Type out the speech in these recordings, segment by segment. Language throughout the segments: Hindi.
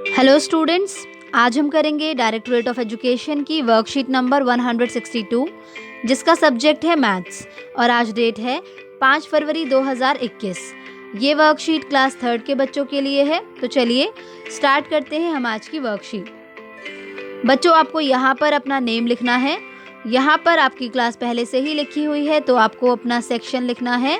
हेलो स्टूडेंट्स, आज हम करेंगे डायरेक्टरेट ऑफ एजुकेशन की वर्कशीट नंबर 162 जिसका सब्जेक्ट है मैथ्स और आज डेट है 5 फरवरी 2021। ये वर्कशीट क्लास 3rd के बच्चों के लिए है। तो चलिए स्टार्ट करते हैं हम आज की वर्कशीट। बच्चों, आपको यहाँ पर अपना नेम लिखना है। यहाँ पर आपकी क्लास पहले से ही लिखी हुई है तो आपको अपना सेक्शन लिखना है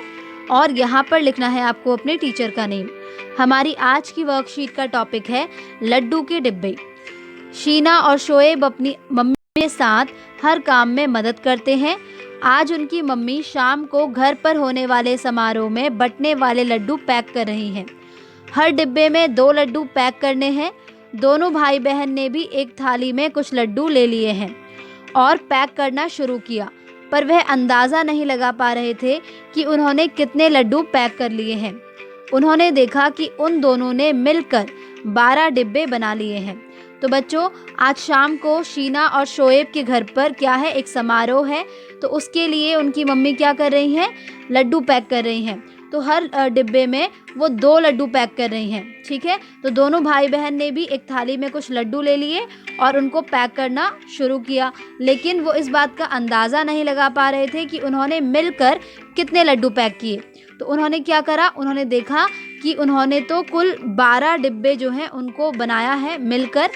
और यहाँ पर लिखना है आपको अपने टीचर का नेम। हमारी आज की वर्कशीट का टॉपिक है लड्डू के डिब्बे। शीना और शोएब अपनी मम्मी के साथ हर काम में मदद करते हैं। आज उनकी मम्मी शाम को घर पर होने वाले समारोह में बंटने वाले लड्डू पैक कर रही हैं। हर डिब्बे में 2 लड्डू पैक करने हैं। दोनों भाई बहन ने भी एक थाली में कुछ लड्डू ले लिए हैं और पैक करना शुरू किया, पर वह अंदाज़ा नहीं लगा पा रहे थे कि उन्होंने कितने लड्डू पैक कर लिए हैं। उन्होंने देखा कि उन दोनों ने मिलकर 12 डिब्बे बना लिए हैं। तो बच्चों, आज शाम को शीना और शोएब के घर पर क्या है, एक समारोह है। तो उसके लिए उनकी मम्मी क्या कर रही हैं, लड्डू पैक कर रही हैं। तो हर डिब्बे में वो 2 लड्डू पैक कर रही हैं। ठीक है, तो दोनों भाई बहन ने भी एक थाली में कुछ लड्डू ले लिए और उनको पैक करना शुरू किया, लेकिन वो इस बात का अंदाज़ा नहीं लगा पा रहे थे कि उन्होंने मिलकर कितने लड्डू पैक किए। तो उन्होंने क्या करा, उन्होंने देखा कि उन्होंने तो कुल 12 डिब्बे जो हैं उनको बनाया है मिलकर।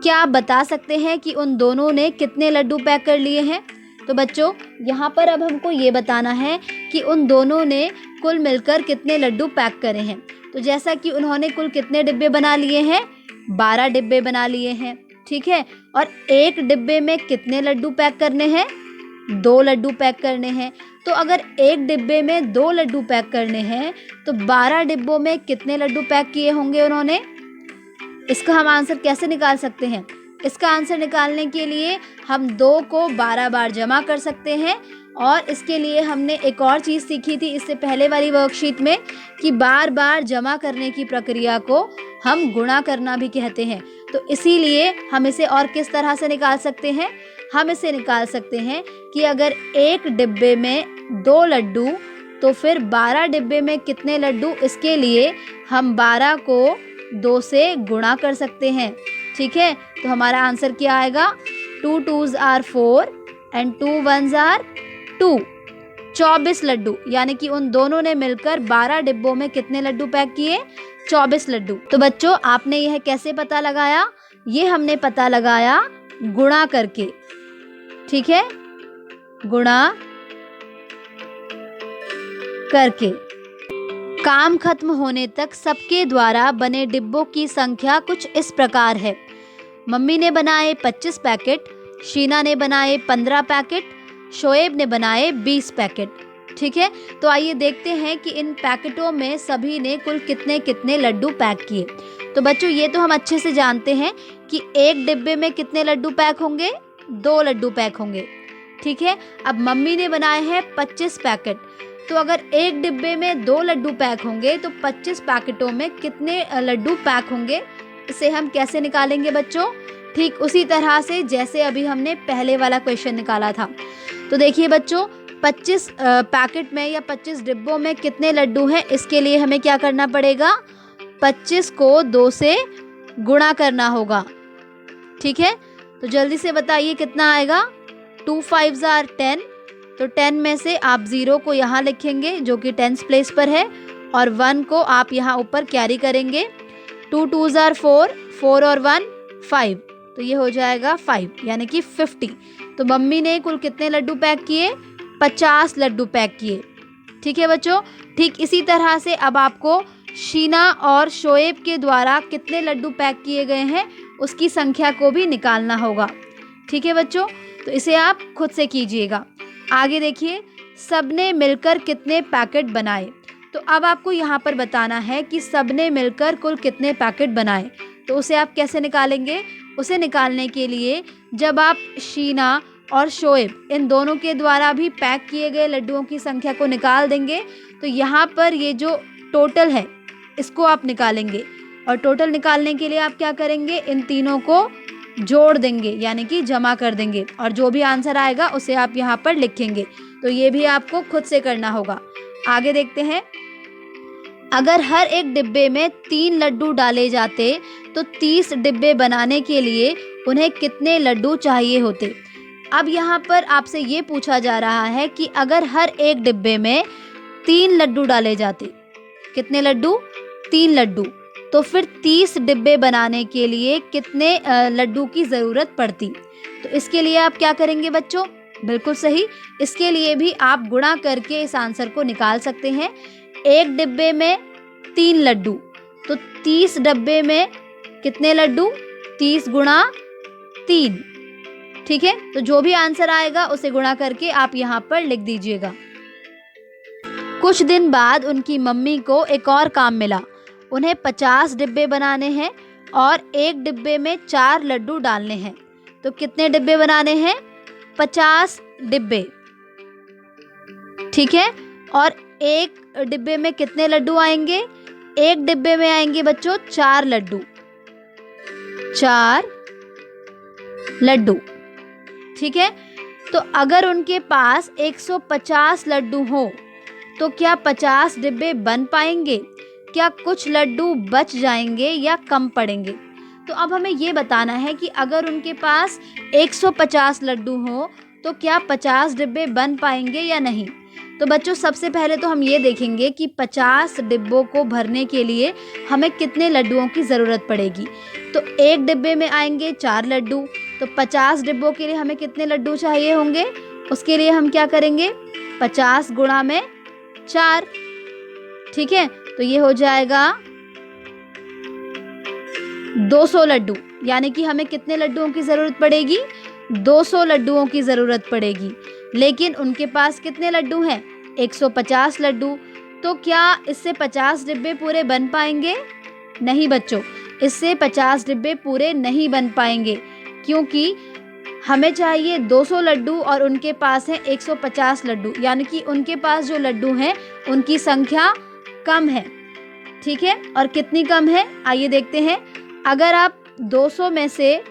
क्या आप बता सकते हैं कि उन दोनों ने कितने लड्डू पैक कर लिए हैं? तो बच्चों, यहाँ पर अब हमको ये बताना है कि उन दोनों ने कुल मिलकर कितने लड्डू पैक करे हैं। तो जैसा कि उन्होंने कुल कितने डिब्बे बना लिए हैं, 12 डिब्बे बना लिए हैं। ठीक है, और एक डिब्बे में कितने लड्डू पैक करने हैं, 2 लड्डू पैक करने हैं। तो अगर एक डिब्बे में 2 लड्डू पैक करने हैं तो 12 डिब्बों में कितने लड्डू पैक किए होंगे उन्होंने? इसका हम आंसर कैसे निकाल सकते हैं? इसका आंसर निकालने के लिए हम 2 को 12 बार जमा कर सकते हैं। और इसके लिए हमने एक और चीज़ सीखी थी इससे पहले वाली वर्कशीट में कि बार बार जमा करने की प्रक्रिया को हम गुणा करना भी कहते हैं। तो इसीलिए हम इसे और किस तरह से निकाल सकते हैं? हम इसे निकाल सकते हैं कि अगर एक डिब्बे में 2 लड्डू तो फिर 12 डिब्बे में कितने लड्डू, इसके लिए हम 12 को 2 से गुणा कर सकते हैं। ठीक है, तो हमारा आंसर क्या आएगा, 2 2s are 4 and 2 1s are 2, 24 Laddu. यानी कि उन दोनों ने मिलकर 12 डिब्बों में कितने लड्डू पैक किए, 24 लड्डू। तो बच्चों, आपने यह कैसे पता लगाया? ये हमने पता लगाया गुणा करके। ठीक है, गुणा करके। काम खत्म होने तक सबके द्वारा बने डिब्बों की संख्या कुछ इस प्रकार है। मम्मी ने बनाए 25 पैकेट, शीना ने बनाए 15 पैकेट, शोएब ने बनाए 20 पैकेट। ठीक है, तो आइए देखते हैं कि इन पैकेटों में सभी ने कुल कितने कितने लड्डू पैक किए। तो बच्चों, ये तो हम अच्छे से जानते हैं कि एक डिब्बे में कितने लड्डू पैक होंगे, 2 लड्डू पैक होंगे। ठीक है, अब मम्मी ने बनाए हैं 25 पैकेट, तो अगर एक डिब्बे में 2 लड्डू पैक होंगे तो 25 पैकेटों में कितने लड्डू पैक होंगे, इसे हम कैसे निकालेंगे बच्चों? ठीक उसी तरह से जैसे अभी हमने पहले वाला क्वेश्चन निकाला था। तो देखिए बच्चों, 25 पैकेट में या 25 डिब्बों में कितने लड्डू हैं, इसके लिए हमें क्या करना पड़ेगा, 25 को 2 से गुणा करना होगा। ठीक है, तो जल्दी से बताइए कितना आएगा। 2 5s are 10, तो 10 में से आप 0 को यहाँ लिखेंगे जो कि 10th प्लेस पर है और 1 को आप यहाँ ऊपर कैरी करेंगे। 2 2s are 4, 4 और 1 5, तो ये हो जाएगा 5 यानी कि 50। तो मम्मी ने कुल कितने लड्डू पैक किए, 50 लड्डू पैक किए। ठीक है बच्चों, ठीक इसी तरह से अब आपको शीना और शोएब के द्वारा कितने लड्डू पैक किए गए हैं उसकी संख्या को भी निकालना होगा। ठीक है बच्चों, तो इसे आप खुद से कीजिएगा। आगे देखिए, सबने मिलकर कितने पैकेट बनाए। तो अब आपको यहाँ पर बताना है कि सबने मिलकर कुल कितने पैकेट बनाए। तो उसे आप कैसे निकालेंगे? उसे निकालने के लिए जब आप शीना और शोएब इन दोनों के द्वारा भी पैक किए गए लड्डुओं की संख्या को निकाल देंगे तो यहाँ पर ये जो टोटल है इसको आप निकालेंगे। और टोटल निकालने के लिए आप क्या करेंगे, इन तीनों को जोड़ देंगे यानी कि जमा कर देंगे और जो भी आंसर आएगा उसे आप यहाँ पर लिखेंगे। तो ये भी आपको खुद से करना होगा। आगे देखते हैं, अगर हर एक डिब्बे में 3 लड्डू डाले जाते तो 30 डिब्बे बनाने के लिए उन्हें कितने लड्डू चाहिए होते। अब यहाँ पर आपसे ये पूछा जा रहा है कि अगर हर एक डिब्बे में 3 लड्डू डाले जाते, कितने लड्डू? 3 लड्डू, तो फिर 30 डिब्बे बनाने के लिए कितने लड्डू की ज़रूरत पड़ती। तो इसके लिए आप क्या करेंगे बच्चों? बिल्कुल सही, इसके लिए भी आप गुणा करके इस आंसर को निकाल सकते हैं। एक डिब्बे में 3 लड्डू, तो 30 डब्बे में कितने लड्डू? 30 गुणा 3। ठीक है, तो जो भी आंसर आएगा उसे गुणा करके आप यहाँ पर लिख दीजिएगा। कुछ दिन बाद उनकी मम्मी को एक और काम मिला। उन्हें 50 डिब्बे बनाने हैं और एक डिब्बे में 4 लड्डू डालने हैं। तो कितने डिब्बे बनाने हैं? 50 डिब्बे। ठीक है, और एक डिब्बे में कितने लड्डू आएंगे? एक डिब्बे में आएंगे बच्चों 4 लड्डू, 4 लड्डू। ठीक है, तो अगर उनके पास 150 लड्डू हो तो क्या 50 डिब्बे बन पाएंगे? क्या कुछ लड्डू बच जाएंगे या कम पड़ेंगे? तो अब हमें ये बताना है कि अगर उनके पास 150 लड्डू हो तो क्या 50 डिब्बे बन पाएंगे या नहीं। तो बच्चों सबसे पहले तो हम ये देखेंगे कि 50 डिब्बों को भरने के लिए हमें कितने लड्डुओं की ज़रूरत पड़ेगी। तो एक डिब्बे में आएंगे 4 लड्डू, तो 50 डिब्बों के लिए हमें कितने लड्डू चाहिए होंगे? उसके लिए हम क्या करेंगे? 50 गुणा में 4। ठीक है, तो ये हो जाएगा 200 लड्डू, यानी कि हमें कितने लड्डुओं की ज़रूरत पड़ेगी? 200 लड्डुओं की ज़रूरत पड़ेगी। लेकिन उनके पास कितने लड्डू हैं? 150 लड्डू। तो क्या इससे 50 डिब्बे पूरे बन पाएंगे? नहीं बच्चों, इससे 50 डिब्बे पूरे नहीं बन पाएंगे, क्योंकि हमें चाहिए 200 लड्डू और उनके पास है 150 लड्डू, यानी कि उनके पास जो लड्डू हैं उनकी संख्या कम है। ठीक है, और कितनी कम है आइए देखते हैं। अगर आप 200 में से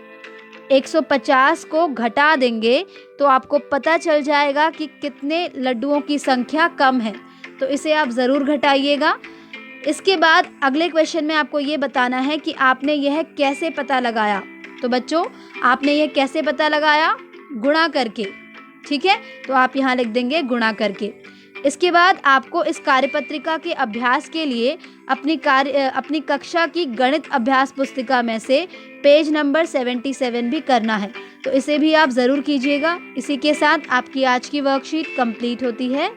150 को घटा देंगे तो आपको पता चल जाएगा कि कितने लड्डुओं की संख्या कम है, तो इसे आप ज़रूर घटाइएगा। इसके बाद अगले क्वेश्चन में आपको ये बताना है कि आपने यह कैसे पता लगाया। तो बच्चों आपने यह कैसे पता लगाया? गुणा करके। ठीक है, तो आप यहाँ लिख देंगे गुणा करके। इसके बाद आपको इस कार्यपत्रिका के अभ्यास के लिए अपनी कक्षा की गणित अभ्यास पुस्तिका में से पेज नंबर 77 भी करना है, तो इसे भी आप ज़रूर कीजिएगा। इसी के साथ आपकी आज की वर्कशीट कंप्लीट होती है।